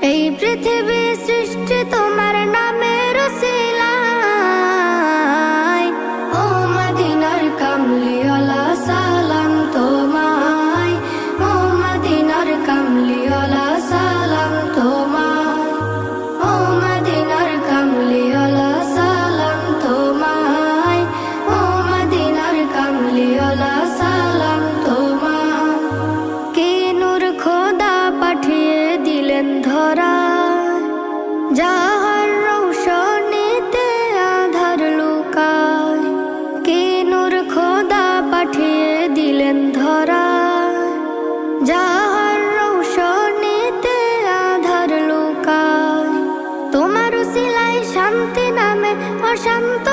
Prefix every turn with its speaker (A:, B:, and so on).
A: এই পৃথিবী সৃষ্টি তোমার নামের উসিলায়। ও মদিনার কামলিওয়ালা সালাম তোমায়, ও মদিনার কামলিওয়ালা সালাম তোমায়, ও মদিনার কামলিওয়ালা সালাম তোমায়, ও মদিনার কামলিওয়ালা সালাম তোমায়। কি নূর খোদা পাঠিয়ে দিলেন ধরা, যাহার রৌশনীতে আধার লুকায়। কি নূর খোদা পাঠিয়ে দিলেন ধরা, যাহার রৌশনীতে আধার লুকায়। তোমার উসিলায় শান্তি নামে অশান্ত